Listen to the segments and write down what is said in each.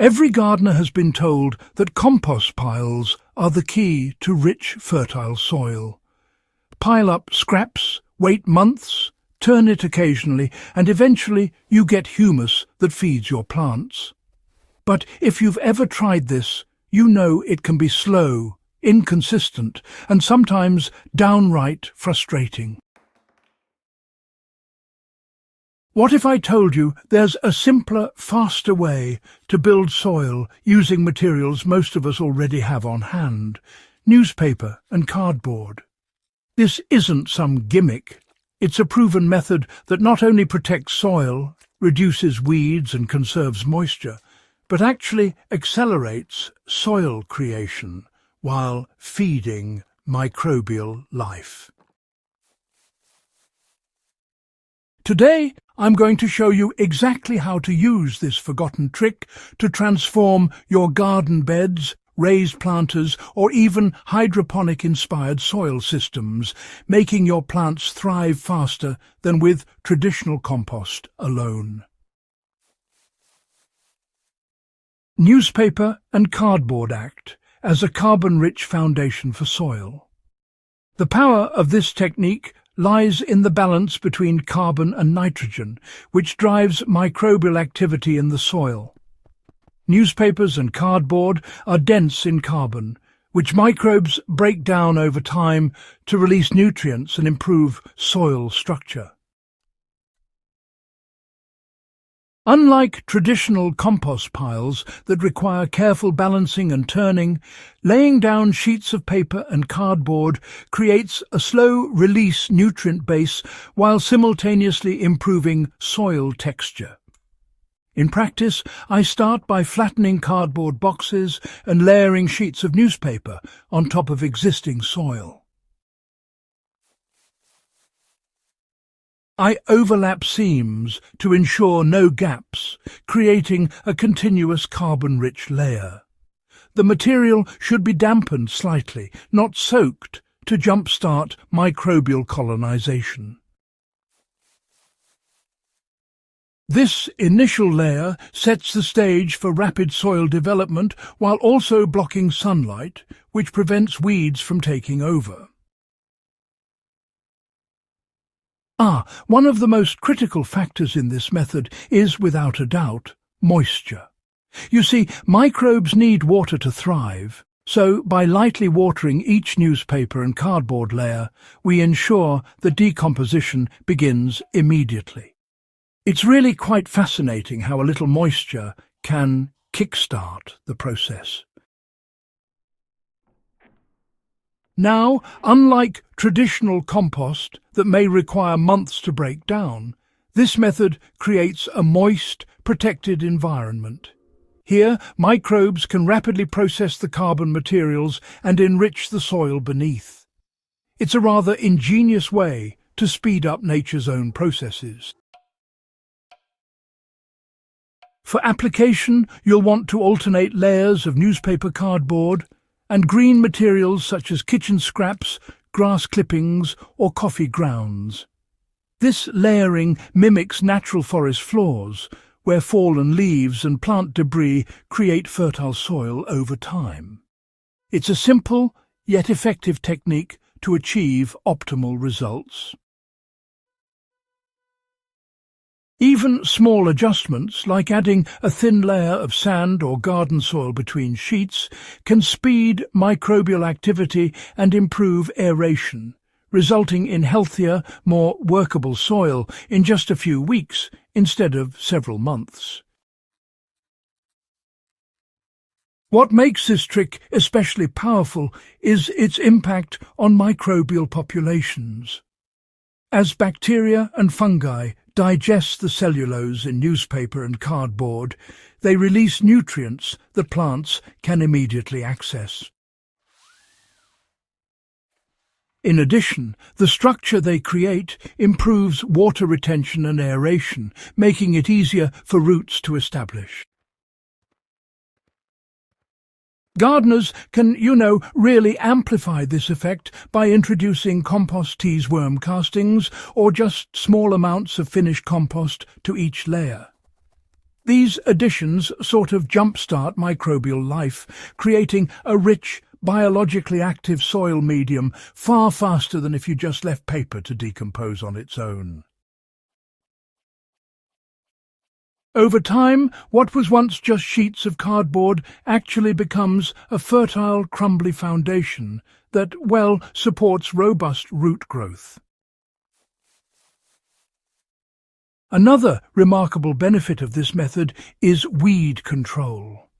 Every gardener has been told that compost piles are the key to rich, fertile soil. Pile up scraps, wait months, turn it occasionally, and eventually you get humus that feeds your plants. But if you've ever tried this, you know it can be slow, inconsistent, and sometimes downright frustrating. What if I told you there's a simpler, faster way to build soil using materials most of us already have on hand: newspaper and cardboard? This isn't some gimmick. It's a proven method that not only protects soil, reduces weeds and conserves moisture, but actually accelerates soil creation while feeding microbial life. Today, I'm going to show you exactly how to use this forgotten trick to transform your garden beds, raised planters, or even hydroponic-inspired soil systems, making your plants thrive faster than with traditional compost alone. Newspaper and Cardboard Act as a carbon-rich foundation for soil. The power of this technique lies in the balance between carbon and nitrogen, which drives microbial activity in the soil. Newspapers and cardboard are dense in carbon, which microbes break down over time to release nutrients and improve soil structure. Unlike traditional compost piles that require careful balancing and turning, laying down sheets of paper and cardboard creates a slow-release nutrient base while simultaneously improving soil texture. In practice, I start by flattening cardboard boxes and layering sheets of newspaper on top of existing soil. I overlap seams to ensure no gaps, creating a continuous carbon-rich layer. The material should be dampened slightly, not soaked, to jumpstart microbial colonization. This initial layer sets the stage for rapid soil development while also blocking sunlight, which prevents weeds from taking over. One of the most critical factors in this method is, without a doubt, moisture. You see, microbes need water to thrive, so by lightly watering each newspaper and cardboard layer, we ensure the decomposition begins immediately. It's really quite fascinating how a little moisture can kickstart the process. Now, unlike traditional compost that may require months to break down, this method creates a moist, protected environment. Here, microbes can rapidly process the carbon materials and enrich the soil beneath. It's a rather ingenious way to speed up nature's own processes. For application, you'll want to alternate layers of newspaper cardboard and green materials such as kitchen scraps, grass clippings, or coffee grounds. This layering mimics natural forest floors, where fallen leaves and plant debris create fertile soil over time. It's a simple yet effective technique to achieve optimal results. Even small adjustments, like adding a thin layer of sand or garden soil between sheets, can speed microbial activity and improve aeration, resulting in healthier, more workable soil in just a few weeks instead of several months. What makes this trick especially powerful is its impact on microbial populations. As bacteria and fungi digest the cellulose in newspaper and cardboard, they release nutrients that plants can immediately access. In addition, the structure they create improves water retention and aeration, making it easier for roots to establish. Gardeners can, really amplify this effect by introducing compost teas worm castings or just small amounts of finished compost to each layer. These additions sort of jumpstart microbial life, creating a rich, biologically active soil medium far faster than if you just left paper to decompose on its own. Over time, what was once just sheets of cardboard actually becomes a fertile, crumbly foundation that, well, supports robust root growth. Another remarkable benefit of this method is weed control.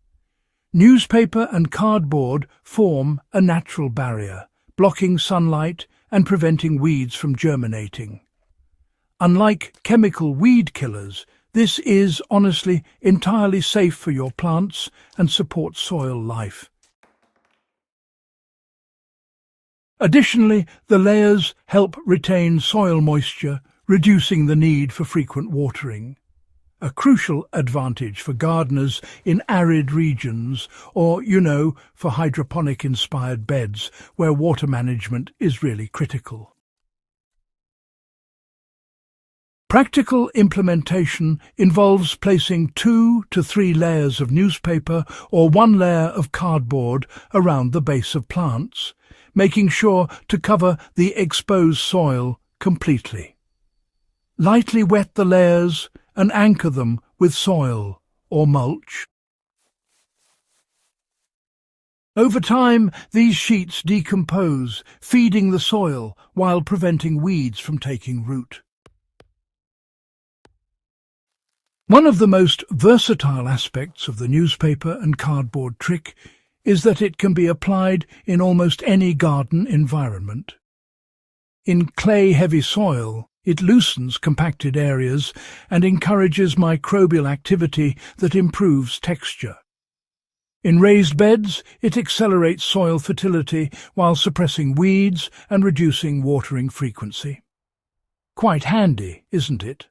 Newspaper and cardboard form a natural barrier, blocking sunlight and preventing weeds from germinating. Unlike chemical weed killers, this is, honestly, entirely safe for your plants and supports soil life. Additionally, the layers help retain soil moisture, reducing the need for frequent watering. A crucial advantage for gardeners in arid regions or, for hydroponic-inspired beds where water management is really critical. Practical implementation involves placing 2 to 3 layers of newspaper or 1 layer of cardboard around the base of plants, making sure to cover the exposed soil completely. Lightly wet the layers and anchor them with soil or mulch. Over time, these sheets decompose, feeding the soil while preventing weeds from taking root. One of the most versatile aspects of the newspaper and cardboard trick is that it can be applied in almost any garden environment. In clay-heavy soil, it loosens compacted areas and encourages microbial activity that improves texture. In raised beds, it accelerates soil fertility while suppressing weeds and reducing watering frequency. Quite handy, isn't it?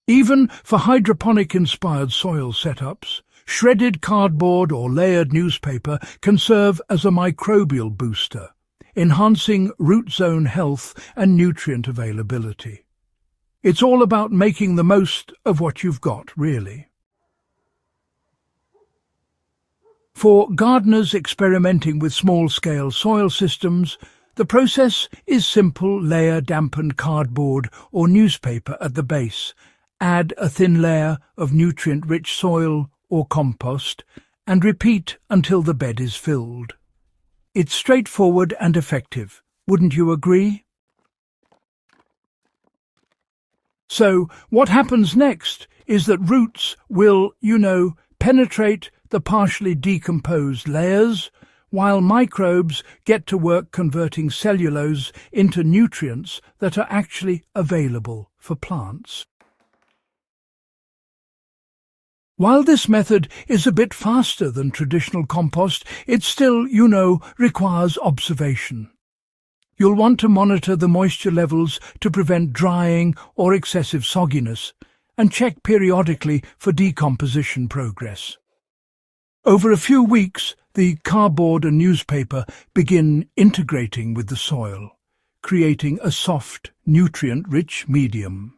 Even for hydroponic-inspired soil setups, shredded cardboard or layered newspaper can serve as a microbial booster, enhancing root zone health and nutrient availability. It's all about making the most of what you've got, really. For gardeners experimenting with small-scale soil systems, the process is simple: layer dampened cardboard or newspaper at the base, add a thin layer of nutrient-rich soil or compost, and repeat until the bed is filled. It's straightforward and effective, wouldn't you agree? So, what happens next is that roots will, penetrate the partially decomposed layers, while microbes get to work converting cellulose into nutrients that are actually available for plants. While this method is a bit faster than traditional compost, it still, requires observation. You'll want to monitor the moisture levels to prevent drying or excessive sogginess, and check periodically for decomposition progress. Over a few weeks, the cardboard and newspaper begin integrating with the soil, creating a soft, nutrient-rich medium.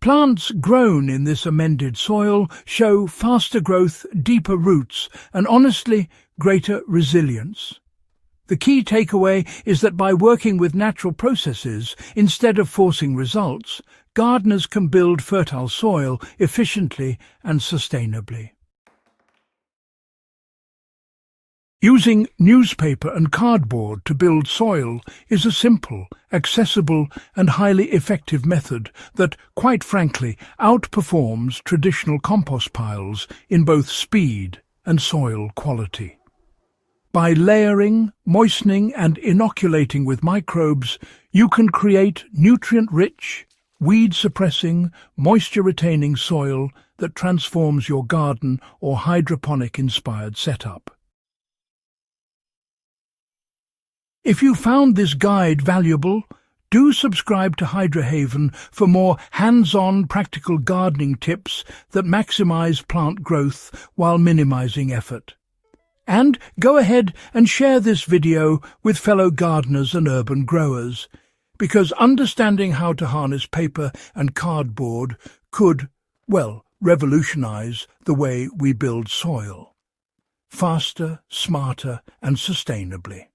Plants grown in this amended soil show faster growth, deeper roots, and honestly, greater resilience. The key takeaway is that by working with natural processes instead of forcing results, gardeners can build fertile soil efficiently and sustainably. Using newspaper and cardboard to build soil is a simple, accessible and highly effective method that, quite frankly, outperforms traditional compost piles in both speed and soil quality. By layering, moistening and inoculating with microbes, you can create nutrient-rich, weed-suppressing, moisture-retaining soil that transforms your garden or hydroponic-inspired setup. If you found this guide valuable, do subscribe to HydroHaven for more hands-on practical gardening tips that maximize plant growth while minimizing effort. And go ahead and share this video with fellow gardeners and urban growers. because understanding how to harness paper and cardboard could, well, revolutionize the way we build soil. Faster, smarter, and sustainably.